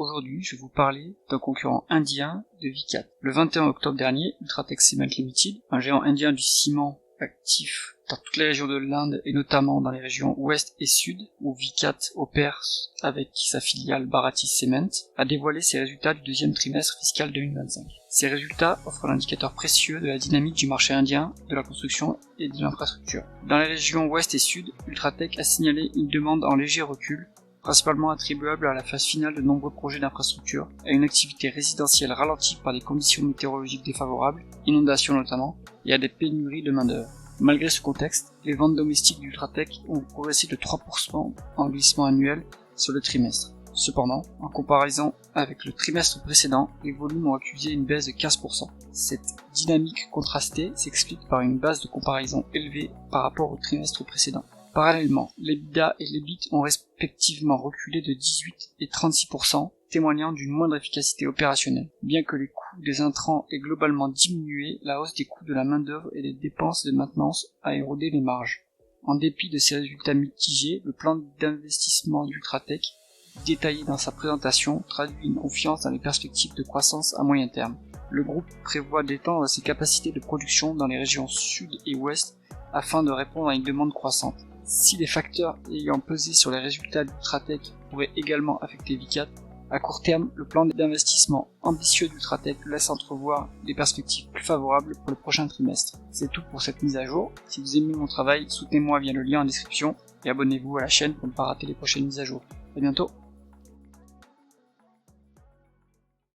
Aujourd'hui, je vais vous parler d'un concurrent indien de Vicat. Le 21 octobre dernier, Ultratech Cement Limited, un géant indien du ciment actif dans toutes les régions de l'Inde et notamment dans les régions ouest et sud, où Vicat opère avec sa filiale Bharati Cement, a dévoilé ses résultats du deuxième trimestre fiscal 2025. Ces résultats offrent un indicateur précieux de la dynamique du marché indien, de la construction et de l'infrastructure. Dans les régions ouest et sud, Ultratech a signalé une demande en léger recul, principalement attribuable à la phase finale de nombreux projets d'infrastructure, à une activité résidentielle ralentie par des conditions météorologiques défavorables, inondations notamment, et à des pénuries de main-d'œuvre. Malgré ce contexte, les ventes domestiques d'Ultratech ont progressé de 3% en glissement annuel sur le trimestre. Cependant, en comparaison avec le trimestre précédent, les volumes ont accusé une baisse de 15%. Cette dynamique contrastée s'explique par une base de comparaison élevée par rapport au trimestre précédent. Parallèlement, l'EBITDA et l'EBIT ont respectivement reculé de 18 et 36%, témoignant d'une moindre efficacité opérationnelle. Bien que les coûts des intrants aient globalement diminué, la hausse des coûts de la main-d'œuvre et des dépenses de maintenance a érodé les marges. En dépit de ces résultats mitigés, le plan d'investissement d'Ultratech, détaillé dans sa présentation, traduit une confiance dans les perspectives de croissance à moyen terme. Le groupe prévoit d'étendre ses capacités de production dans les régions sud et ouest afin de répondre à une demande croissante. Si les facteurs ayant pesé sur les résultats d'Ultratech pourraient également affecter Vicat, à court terme, le plan d'investissement ambitieux d'Ultratech laisse entrevoir des perspectives plus favorables pour le prochain trimestre. C'est tout pour cette mise à jour. Si vous aimez mon travail, soutenez-moi via le lien en description et abonnez-vous à la chaîne pour ne pas rater les prochaines mises à jour. À bientôt.